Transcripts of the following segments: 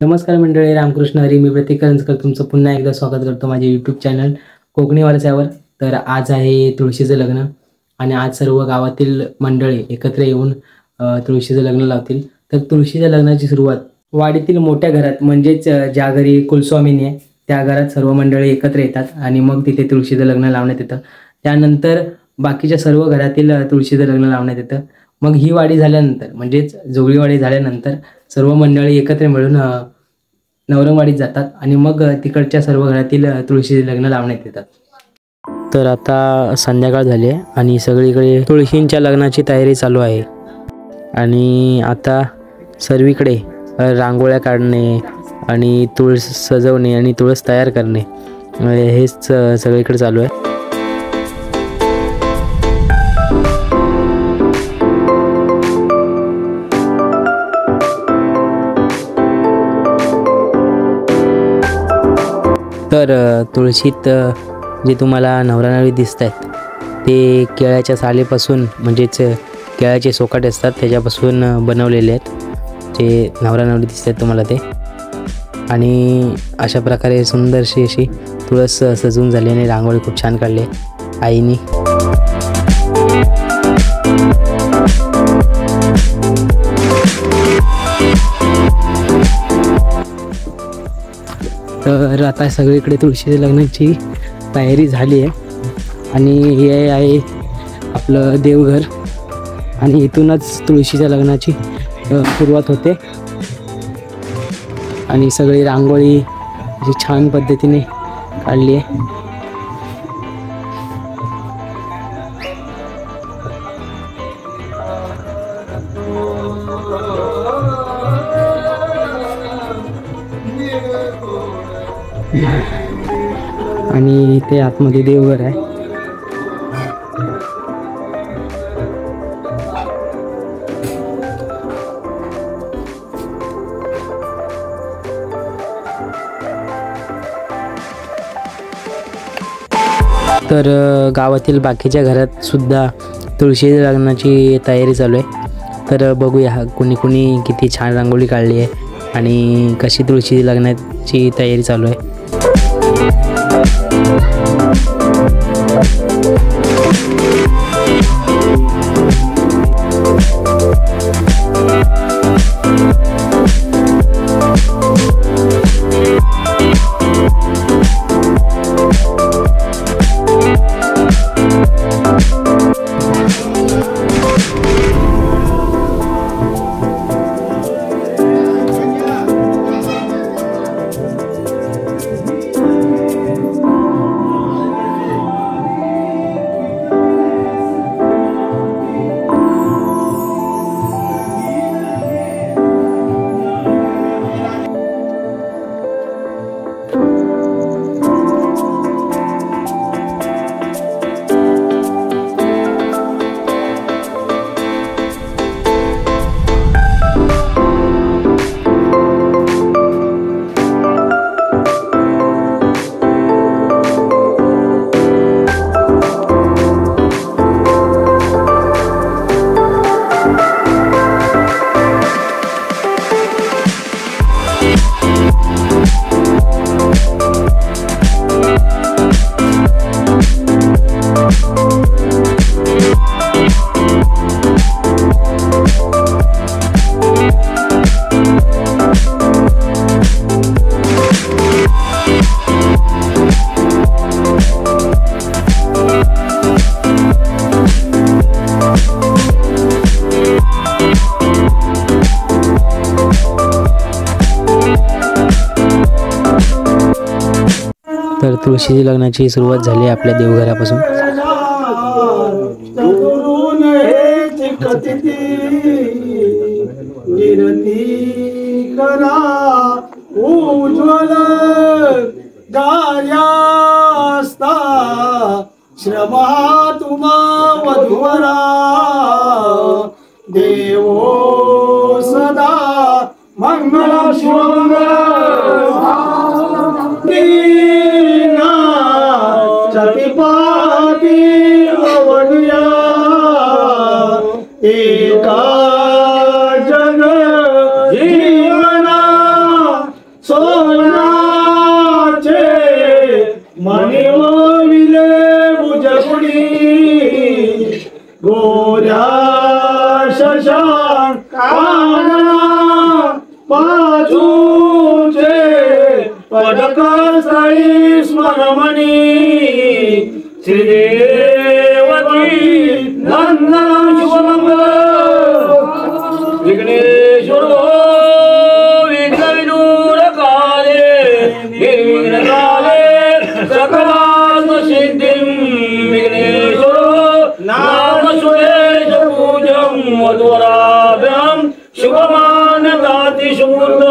नमस्कार मंडळी, रामकृष्ण हरी. मी प्रतीक करंजकर तुमचं पुन्हा एकदा स्वागत करतो माझे यूट्यूब चॅनल कोकणी वारसावर. तर आज आहे तुळशीचं लग्न आणि आज सर्व गावातील मंडळी एकत्र येऊन तुळशीचं लग्न लावतील. तर तुळशीच्या लग्नाची सुरुवात वाडीतील मोठ्या घरात म्हणजेच ज्या घरी कुलस्वामिनी आहे त्या घरात सर्व मंडळी एकत्र येतात आणि मग तिथे तुळशीचं लग्न लावण्यात येतं. त्यानंतर बाकीच्या सर्व घरातील तुळशीचं लग्न लावण्यात येतं. मग ही वाडी झाल्यानंतर म्हणजेच जोगळीवाडी झाल्यानंतर सर्व मंडळी एकत्र मिळून नवरंगवाडीत जातात आणि मग तिकडच्या सर्व घरातील तुळशीचे लग्न लावण्यात येतात. तर आता संध्याकाळ झाली आहे आणि सगळीकडे तुळशींच्या लग्नाची तयारी चालू आहे आणि आता सर्वीकडे रांगोळ्या काढणे आणि तुळस सजवणे आणि तुळस तयार करणे हेच सगळीकडे चालू आहे. तर तुळशीत जे तुम्हाला नवरा नवरी दिसत आहेत ते केळ्याच्या सालीपासून म्हणजेच केळ्याचे सोकाटे असतात त्याच्यापासून बनवलेले आहेत जे नवरा नवरी दिसत आहेत तुम्हाला ते. आणि अशा प्रकारे सुंदरशी अशी तुळस सजवून झाली आणि रांगोळी खूप छान काढली आहे आईनी. तर आता सगळीकडे तुळशीच्या लग्नाची तयारी झाली आहे आणि हे आहे आपलं देवघर आणि इथूनच तुळशीच्या लग्नाची सुरुवात होते आणि सगळी रांगोळी अशी छान पद्धतीने काढली आहे. आणि इथे आतमध्ये देवघर आहे. तर गावातील बाकीच्या घरात सुद्धा तुळशीच्या लग्नाची तयारी चालू आहे. तर बघूया कुणी कुणी किती छान रांगोळी काढली आहे आणि कशी तुळशी लग्नाची तयारी चालू आहे. तर तुळशी लग्नाची सुरुवात झाली आपल्या देवघरापासून. उज्ज्वल गायास्ता श्रमा तुमा वधुवरा देवो सदा मंगल चतिपाती अवनिया एका जन जीवना तुझे पदकस्थळी स्मरमणी श्रीदेवती नंदन शुभमंगल विघ्नेश्वर विघ्नविदूरकाले निर्विघ्नकाले सकलात्म सिद्धिं विघ्नेश्वर नाम सुरेश पूजं मधुराभ्यां शुभमानदाति शुभूर्त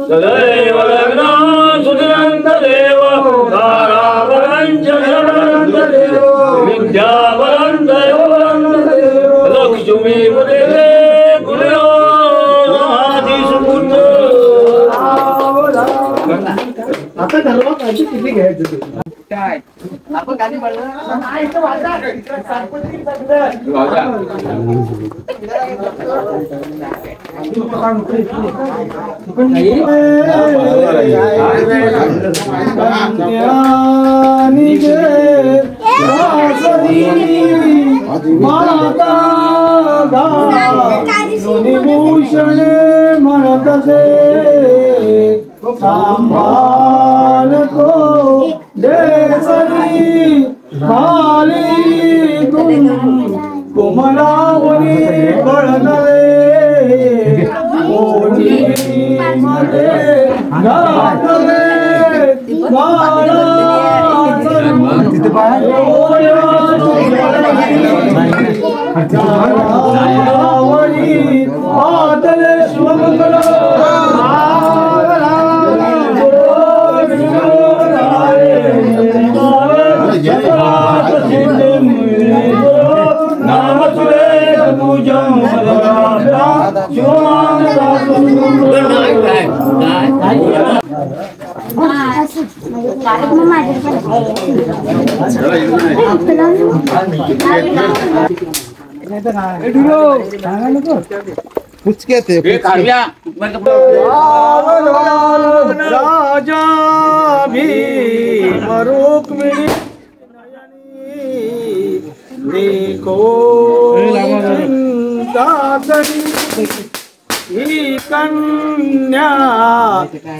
सदैव लग्ना सुधिरन्तदेव तारावरञ्च शरणन्तदेव विद्यावरन्तदेव लक्ष्मीपदे गुरुयो आदि सुपूर्त आता घरवा काढली किती घ्यायचं काय आपण गाडी म्हणलं नाही तर वाजा सरपंच भूषण म्हणत सांभाल तो देसरी खाली कुमलावरी कळनले ओढी मध्ये घातले पातले शिवमंगल नाम सुरेश पूजं राजा भीम रुक्मिणी देखो ही कन्या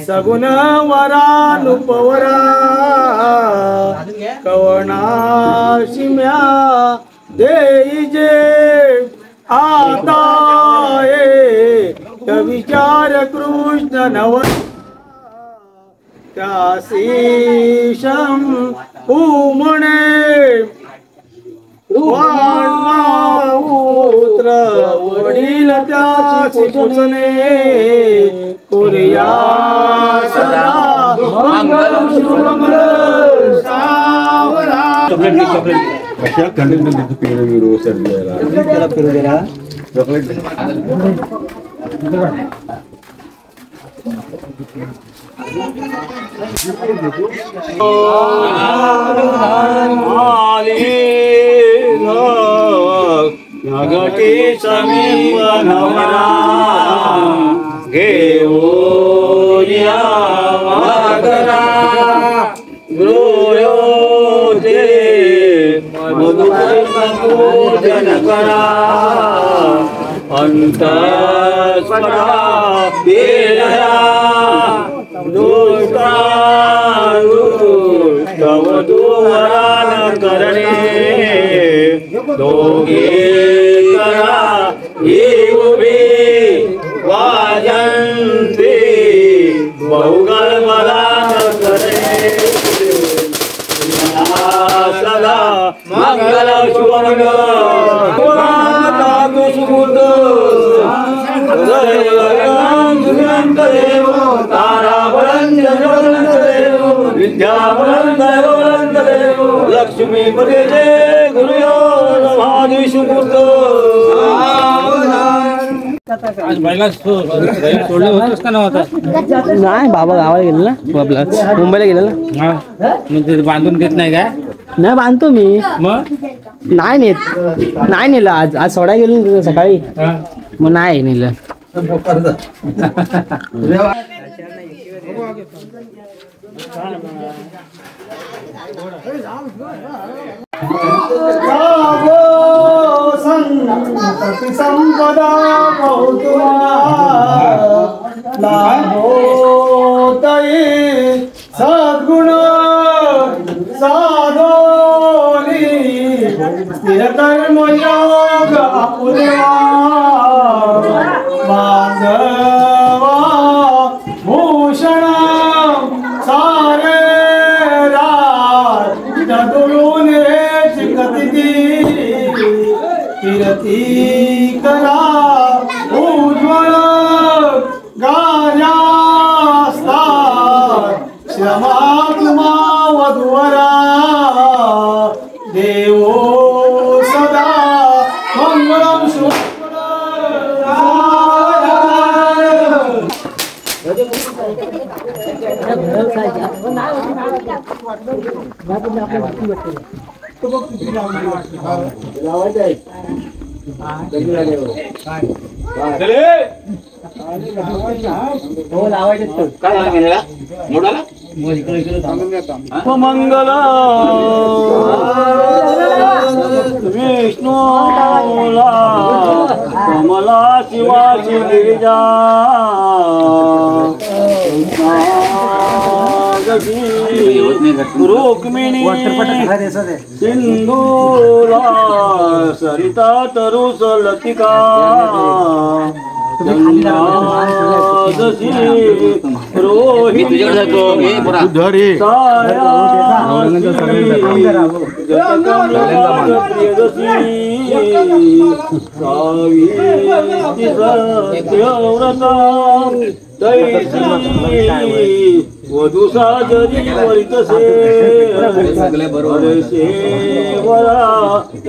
सगुण वरानुपवरा कवनाशिम्या देई जे आता विचार कृष्ण नव त्याशीशम उमणे पुत्र वडील त्याची सुचने कुर्या सदा मंगल शुभमंगल सावरा कशा खंडित पेरू विरू सर्जायला त्याला पेरू द्या चॉकलेट नगटी समीप नवरा घेऊया मागरा गृह्यो ते मधुपूजन करा अंतस्परा बेलया दुष्टवधूवरान करणे दोघे करा ही उभी वाजंती बहुगल मला करणे सदा मंगल शुभमंगल लक्ष्मी पदे गुरुयो महादेशूर्त सोडलं होतंच का नव्हता नाही बाबा गावाला गेलो ना बाबला मुंबईला गेलो ना म्हणजे बांधून देत नाही काय नाही बांधतो मी मग नाही नेलं आज सोडा गेलो सकाळी मग नाही नेलं संग संतती संपदा बहुतुमा लाभोतये सद्गुण साधोनी स्थिर कर्मयोग अपुरेवा बांधवा भूषण सारे राज ददुरून रे चिकती कीर्ती करा उज्ज्वल गार्यास्तार श्रमा तुमा वधुवरा देवो सदा मंगलम मंगल विष्णूला कमला शिवाची गिरिजा रुक्मिणी सिंधूला सरिता तरुस लतिका रोहित वधू साजरी वरितसे वरा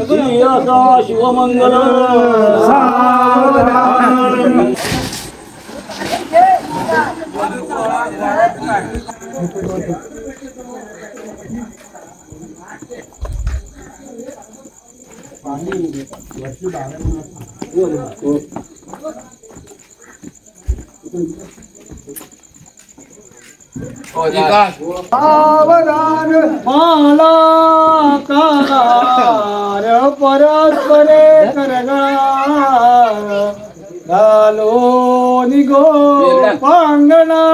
श्री असा शिवमंगल सावधान माला करार परस्परे करगळा घालो निगो पांगणा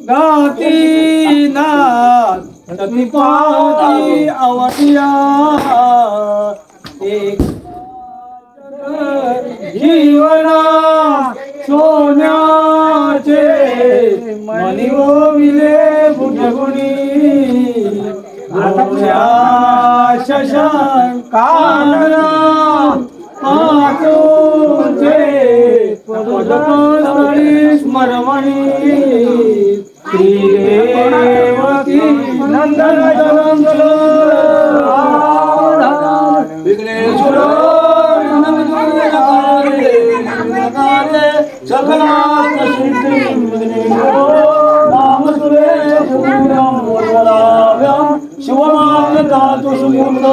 गाती नाथ सतीपाती अवतिया एक जीवना सोन्याचे मणिवोविले बुटगुणी शशांकाना पातोचे पदपदरी स्मरमणी श्रीदेवकी नंदन विघ्नेश्वर शिवमान्यतातु सुमूर्त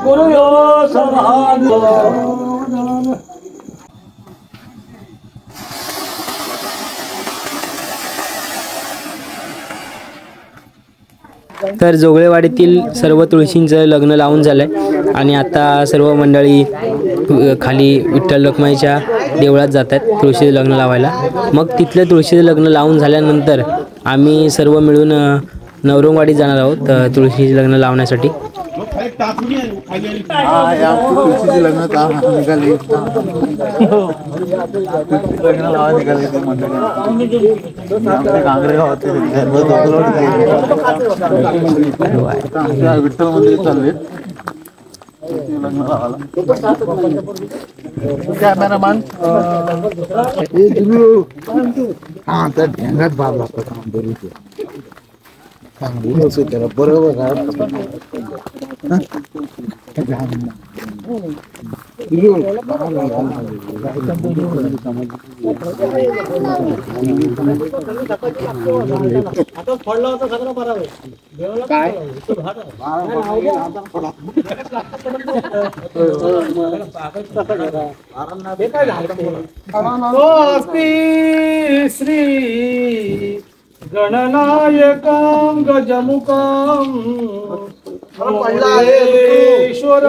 गुरुयो समाधि तर जोगळेवाडीतील सर्व तुळशींचं लग्न लावून झालंय आणि आता सर्व मंडळी खाली विठ्ठल रखुमाईच्या देवळात जात आहेत तुळशीचं लग्न लावायला. मग तिथलं तुळशीचं लग्न लावून झाल्यानंतर आम्ही सर्व मिळून नवरंगवाडीत जाणार आहोत तुळशीचं लग्न लावण्यासाठी. तुळशीची लग्न निघाली लग्न लावा निघाले ते मंडळी कांगरे गावात विठ्ठल मंदिर चालले लग्न लावायला. कॅमेरामॅन हा त्या ढेंगात बाब लागतो चांगलं त्याला बरोबर स्वस्ति श्री गणनायकं गजमुखं ईश्वर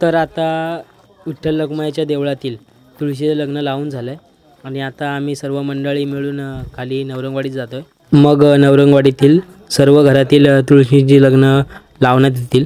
तर आता विठ्ठल रखुमाईच्या देवळातील तुळशीचं लग्न लावून झालं आहे आणि आता आम्ही सर्व मंडळी मिळून खाली नवरंगवाडीत जातो आहे. मग नवरंगवाडीतील सर्व घरातील तुळशीची लग्न लावण्यात येतील.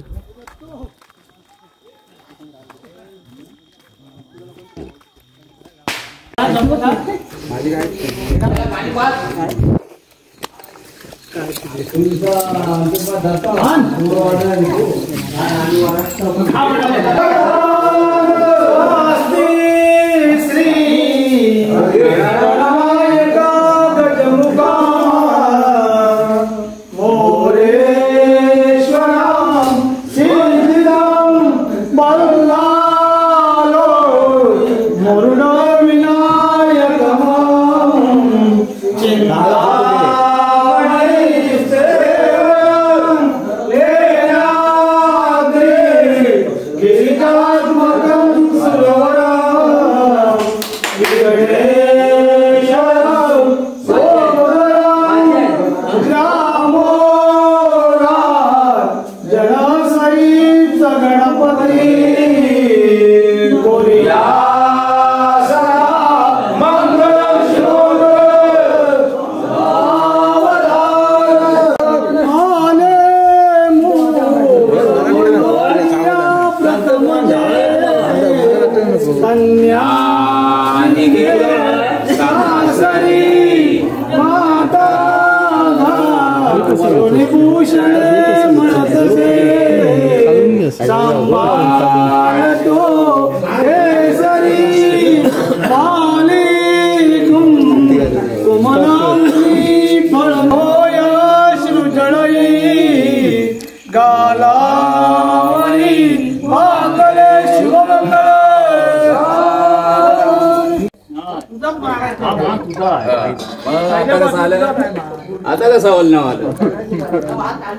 आता कसा बोलणं मला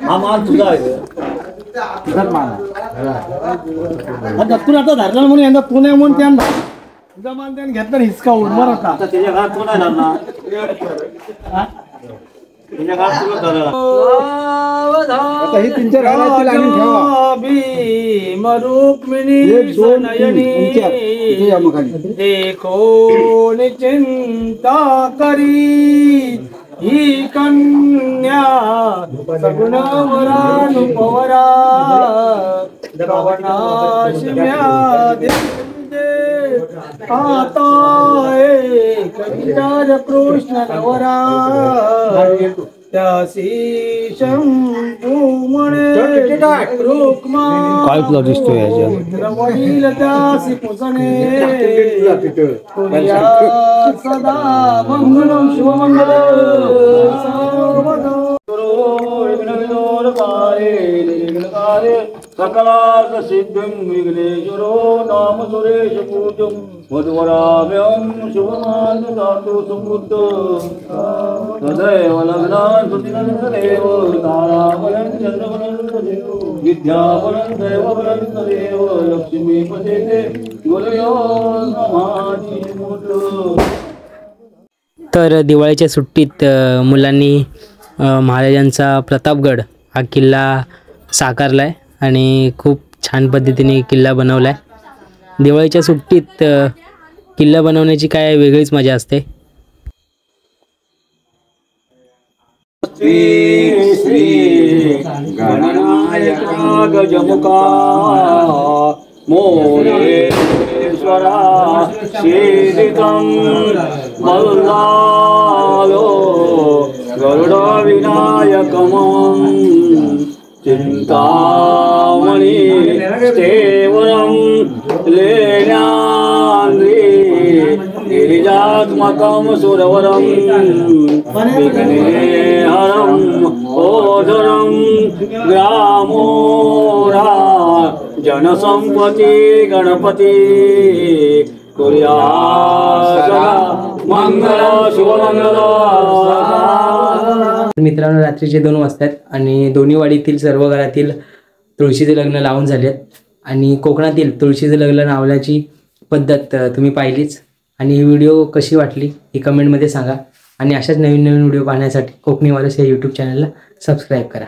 हा मान तुझा आहे दत्तून आता धरला म्हणून यंदा पुणे म्हणून त्यांना तुझा मान त्याने घेतला हिसका उडणार होता. आता त्याच्या घरात कोण आहे धरणार त्याच्या घरात तुला धरला आता ही तीन चार घालायची लाईन ठेवा. भीम रुक्मिणी सनयनी देखो चिंता करी ही कन्या सगुण वरानुपवरा पवनाशिम्या देवी आता कविराज कृष्ण नवरा त्यासी शंभू म्हणे रुक्मा काय तुला दिसतोय याच्या वडील त्यासी पुसणे सदा मंगलम शुभमंगल सर्वदा सकलार्थ सिद्धिं विघ्नेश्वरो नाम सुरेश पूजं वधुवराभ्यं शुभमान् दातु समृद्ध तदैव लग्नान् सुदिनन्तदेव ताराबलं चन्द्रबलं तदेव विद्याबलं दैवबलं तदेव लक्ष्मीपते गुरयो नमाति मूर्त. तर दिवाळीच्या सुट्टीत मुलांनी महाराजांचा प्रतापगड हा किल्ला साकारला आहे आणि खूप छान पद्धतीने किल्ला बनवला आहे. दिवाळीच्या सुट्टीत किल्ला बनवण्याची काय वेगळीच मजा असते. श्री श्री गणनायका गजमुखा मोरेश्वरा शीलितं मल्लालो गरुड विनायकमं चिंतामणि देवरं लेण्यान्द्री गिरिजात्मकं सुरवरं विघ्नेहरं ओधरं ग्रामोरा जनसंपत्ति गणपती मंगल शुभमंगल. मित्रांनो, रात्रीचे 2 वाजतात आणि दोन्ही वाडीतील सर्व घरातील तुळशीचे लग्न लावून झालेत आणि कोकणातील तुळशीचे लग्न लावण्याची पद्धत तुम्ही पाहिलीच. आणि ही व्हिडिओ कशी वाटली ही कमेंटमध्ये सांगा आणि अशाच नवीन नवीन व्हिडिओ पाहण्यासाठी कोकणी वारस या यूट्यूब चॅनलला सबस्क्राईब करा.